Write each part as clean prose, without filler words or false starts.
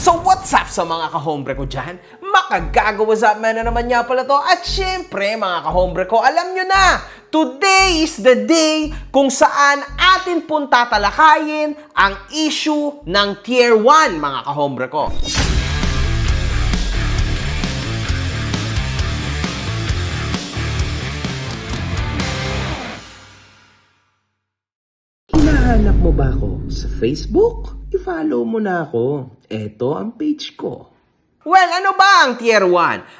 So what's up sa mga kahombre ko dyan? Makagago, what's up man na naman niya pala to. At syempre mga kahombre ko, alam nyo na, today is the day kung saan atin pong tatalakayin ang issue ng Tier 1 mga kahombre ko. Hinahanap mo ba ako sa Facebook? I-follow mo na ako. Eto ang page ko. Well, ano ba ang Tier 1?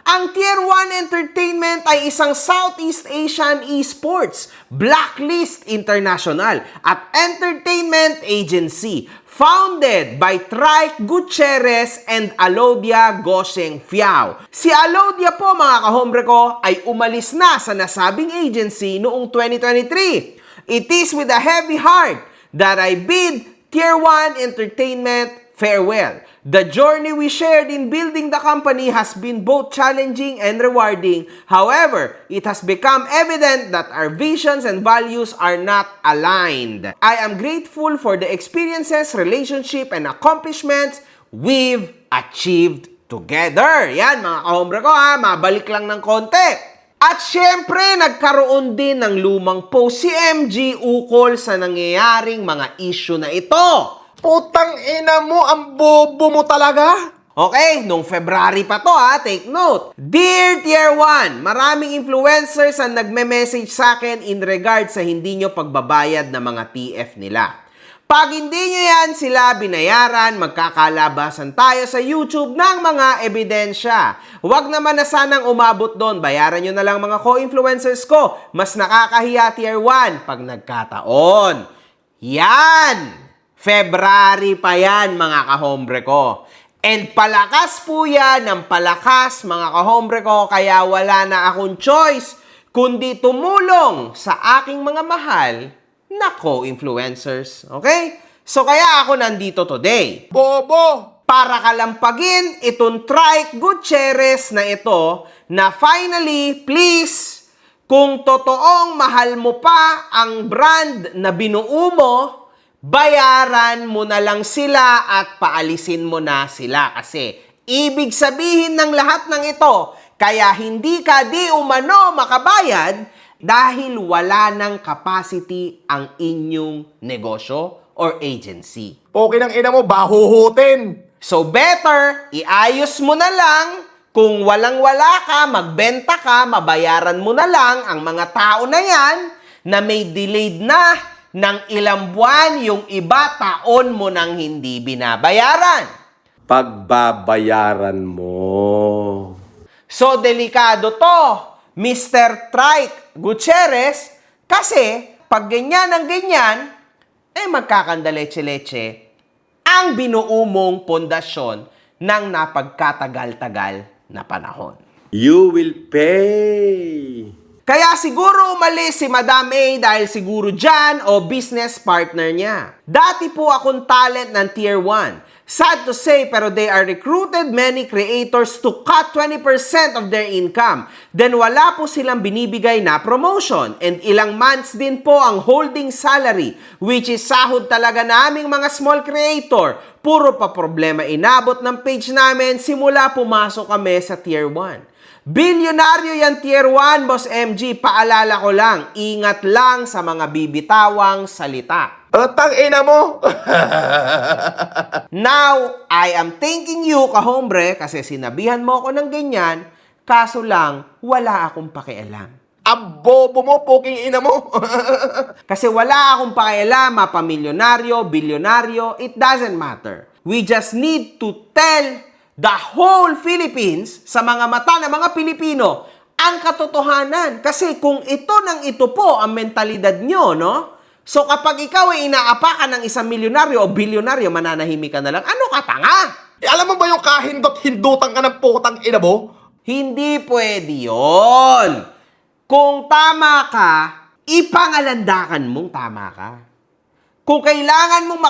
Ang Tier 1 Entertainment ay isang Southeast Asian esports, Blacklist International at entertainment agency founded by Trike Gutierrez and Alodia Gosheng Fiao. Si Alodia po mga kahombre ko ay umalis na sa nasabing agency noong 2023. It is with a heavy heart that I bid Tier 1 Entertainment farewell. The journey we shared in building the company has been both challenging and rewarding. However, it has become evident that our visions and values are not aligned. I am grateful for the experiences, relationship, and accomplishments we've achieved together. Yan mga kahombre ko ha, mabalik lang ng konti. At syempre, nagkaroon din ng lumang post si MG ukol sa nangyayaring mga issue na ito. Putang ina mo, ang bobo mo talaga. Okay, nung February pa to ha, take note. Dear Tier 1, maraming influencers ang nagme-message sa akin in regard sa hindi nyo pagbabayad ng mga TF nila. Pag hindi nyo yan sila binayaran, magkakalabasan tayo sa YouTube ng mga ebidensya. Huwag naman na sanang umabot doon. Bayaran nyo na lang mga co-influencers ko. Mas nakakahiya Tier 1 pag nagkataon. Yan! February pa yan mga kahombre ko. And palakas po yan ng palakas mga kahombre ko. Kaya wala na akong choice kundi tumulong sa aking mga mahal na co-influencers. Okay? So kaya ako nandito today. Bobo! Para kalampagin itong Trike Gutierrez na ito na finally, please, kung totoong mahal mo pa ang brand na binuo mo, bayaran mo na lang sila at paalisin mo na sila. Kasi ibig sabihin ng lahat ng ito, kaya hindi ka di umano makabayad dahil wala ng capacity ang inyong negosyo or agency. Okay ng ina mo, bahuhutin. So better, iayos mo na lang. Kung walang-wala ka, magbenta ka, mabayaran mo na lang ang mga tao na yan na may delayed na ng ilang buwan, yung iba taon mo nang hindi binabayaran. Pagbabayaran mo. So delikado to, Mr. Trike Gutierrez, kasi pag ganyan ang ganyan, magkakandaleche-leche ang binuo mong pundasyon ng napagkatagal-tagal na panahon. You will pay. Kaya siguro umalis si Madam A dahil siguro dyan o business partner niya. Dati po akong talent ng Tier 1. Sad to say, pero they are recruited many creators to cut 20% of their income. Then wala po silang binibigay na promotion. And ilang months din po ang holding salary, which is sahod talaga naming mga small creator. Puro pa problema inabot ng page namin simula pumasok kami sa Tier 1. Bilyonaryo yan Tier 1, Boss MG. Paalala ko lang, ingat lang sa mga bibitawang salita. Tang ina mo. Now, I am thanking you, kahombre, kasi sinabihan mo ako ng ganyan, kaso lang, wala akong pakialam. Ang bobo mo, puking ina mo. Kasi wala akong pakialam, mapamilyonaryo, bilyonaryo, it doesn't matter. We just need to tell the whole Philippines, sa mga mata ng mga Pilipino, ang katotohanan. Kasi kung ito nang ito po ang mentalidad nyo, no? So kapag ikaw ay inaapakan ng isang milyonaryo o bilyonaryo, mananahimik ka na lang. Ano ka, tanga? Alam mo ba yung kahindot-hindutan ka ng putang ina mo? Hindi pwede yun. Kung tama ka, ipangalandakan mong tama ka. Kung kailangan mong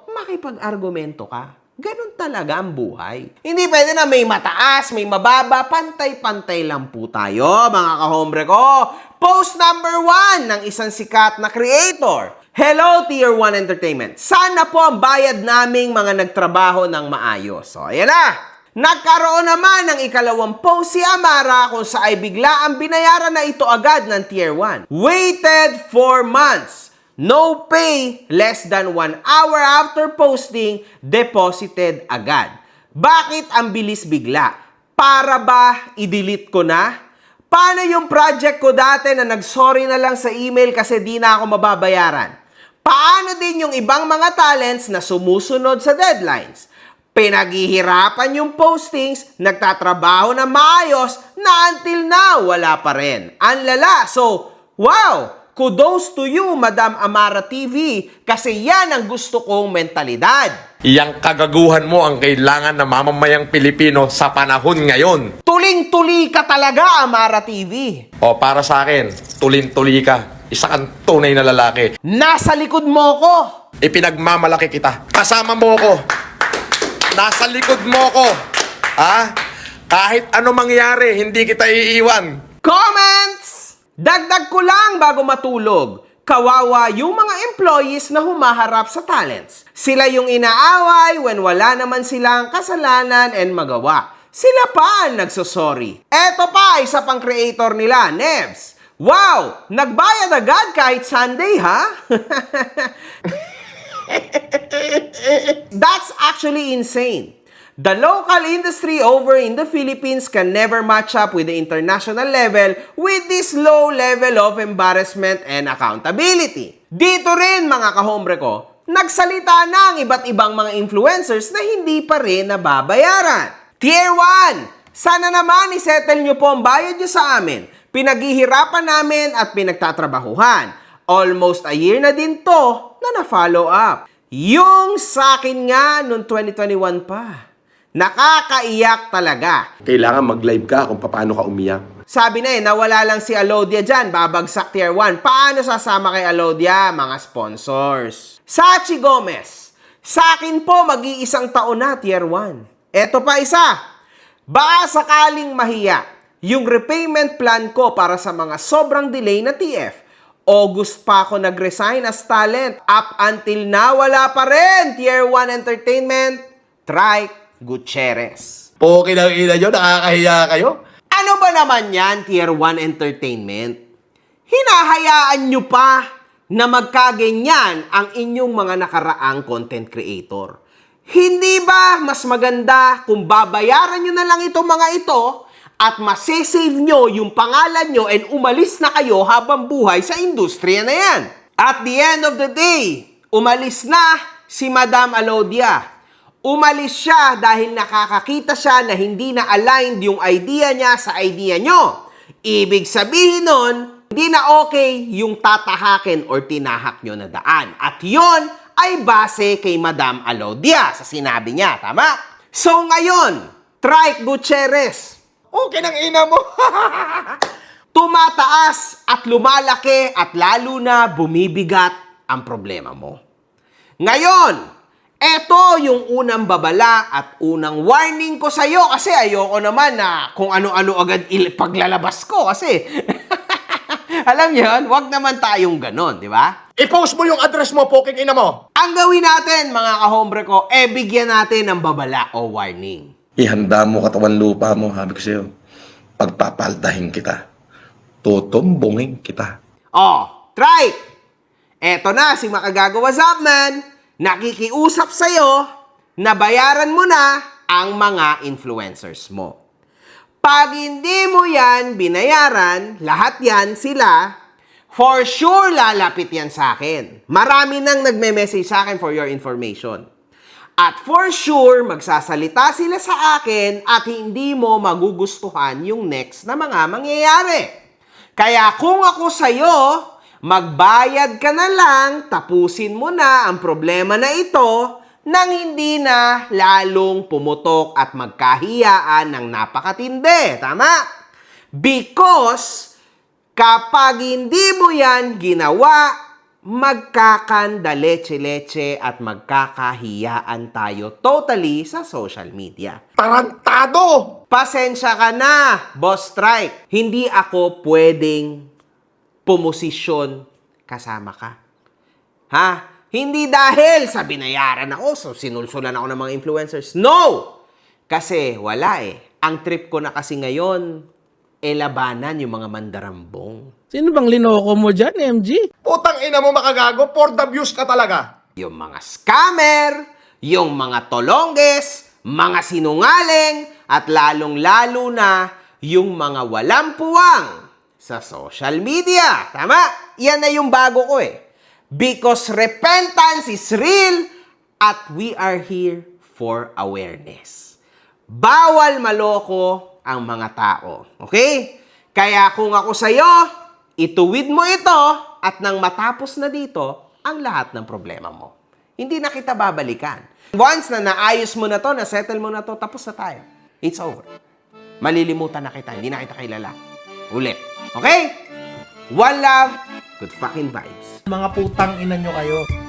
makipag-argumento ka. Ganun talaga ang buhay. Hindi pwede na may mataas, may mababa, pantay-pantay lang po tayo, mga kahombre ko. Post number 1 ng isang sikat na creator. Hello, Tier 1 Entertainment. Sana po ang bayad naming mga nagtrabaho ng maayos. So, ayan na. Nagkaroon naman ng ikalawang post si Amara kung saan ay bigla ang binayaran na ito agad ng Tier 1. Waited 4 months. No pay, less than 1 hour after posting, deposited agad. Bakit ang bilis bigla? Para ba i-delete ko na? Paano yung project ko dati na nag-sorry na lang sa email kasi di na ako mababayaran? Paano din yung ibang mga talents na sumusunod sa deadlines? Pinaghihirapan yung postings, nagtatrabaho na maayos, na until now, wala pa rin. Ang lala. So, wow! Kudos to you, Madam Amara TV, kasi yan ang gusto kong mentalidad. Iyang kagaguhan mo ang kailangan ng mamamayang Pilipino sa panahon ngayon. Tuling-tuli ka talaga, Amara TV. O para sa akin, tulin-tuli ka. Isa kang tunay na lalaki. Nasa likod mo ko. Ipinagmamalaki kita. Kasama mo ko. Nasa likod mo ko. Ha? Kahit ano mangyari, hindi kita iiwan. Comments! Dagdag ko lang bago matulog. Kawawa yung mga employees na humaharap sa talents. Sila yung inaaway when wala naman silang kasalanan and magawa. Sila pa ang nagsosorry. Eto pa, isa pang creator nila, Nevs. Wow! Nagbayad agad kahit Sunday, ha? That's actually insane. The local industry over in the Philippines can never match up with the international level with this low level of embarrassment and accountability. Dito rin, mga kahombre ko, nagsalita na ang iba't ibang mga influencers na hindi pa rin nababayaran. Tier 1, sana naman isettle nyo po ang bayad nyo sa amin. Pinaghihirapan namin at pinagtatrabahuhan. Almost a year na din to na na-follow up. Yung sa akin nga noong 2021 pa. Nakakaiyak talaga. Kailangan mag-live ka kung paano ka umiyak. Sabi na nawala lang si Alodia dyan, babagsak Tier 1. Paano sasama kay Alodia? Mga sponsors. Sachi Gomez, sa akin po mag-iisang taon na Tier 1. Eto pa isa. Baka sakaling mahiya, yung repayment plan ko para sa mga sobrang delay na TF. August pa ako nag-resign as talent. Up until now, wala pa rin. Tier 1 Entertainment, Trike Gutierrez. Okay lang ina nyo, nakakahiya kayo. Ano ba naman yan, Tier 1 Entertainment? Hinahayaan nyo pa na magkaganyan ang inyong mga nakaraang content creator. Hindi ba mas maganda kung babayaran nyo na lang itong mga ito at masesave nyo yung pangalan nyo and umalis na kayo habang buhay sa industriya na yan? At the end of the day, umalis na si Madam Alodia. Umalis siya dahil nakakakita siya na hindi na aligned yung idea niya sa idea nyo. Ibig sabihin nun, hindi na okay yung tatahakin or tinahak nyo na daan. At yon ay base kay Madam Alodia sa sinabi niya, tama? So ngayon, Trike Gutierrez, Okay ng ina mo. tumataas at lumalaki at lalo na bumibigat ang problema mo. Ngayon, eto yung unang babala at unang warning ko sa'yo kasi ayoko naman na kung ano-ano agad paglalabas ko kasi alam niyo yun, wag naman tayong ganon, di ba? I-post mo yung address mo, poking ina mo. Ang gawin natin, mga kahombre ko, bigyan natin ng babala o warning. Ihanda mo katawan lupa mo, sabi ko sa'yo. Pagpapaldahin kita. Tutumbungin kita. Oh, try! Eto na, si Makagagawa Zapman, nakikiusap sa'yo na bayaran mo na ang mga influencers mo. Pag hindi mo yan binayaran, lahat yan sila, for sure lalapit yan sa akin. Marami nang nagme-message sa akin for your information. At for sure, magsasalita sila sa akin at hindi mo magugustuhan yung next na mga mangyayari. Kaya kung ako sa'yo, magbayad ka na lang, tapusin mo na ang problema na ito nang hindi na lalong pumutok at magkahiyaan ng napakatindi. Tama? Because kapag hindi mo yan ginawa, magkakandaleche-leche at magkakahiyaan tayo totally sa social media. Tarantado! Pasensya ka na, Boss Strike. Hindi ako pwedeng pumosisyon kasama ka. Ha? Hindi dahil sa binayaran ako, so sinulsulan ako ng mga influencers. No! Kasi wala eh. Ang trip ko na kasi ngayon, labanan yung mga mandarambong. Sino bang linoko mo dyan, MG? Putang ina mo makagago, for the views ka talaga. Yung mga scammer, yung mga tolongges, mga sinungaling, at lalong-lalo na yung mga walang puwang sa social media. Tama? Yan na yung bago ko eh. Because repentance is real at we are here for awareness. Bawal maloko ang mga tao. Okay? Kaya kung ako sa'yo, ituwid mo ito at nang matapos na dito ang lahat ng problema mo. Hindi na kita babalikan. Once na naayos mo na to, na-settle mo na to, tapos na tayo. It's over. Malilimutan na kita. Hindi na kita kilala. Ulit. Okay? One love, good fucking vibes. Mga putang ina nyo kayo.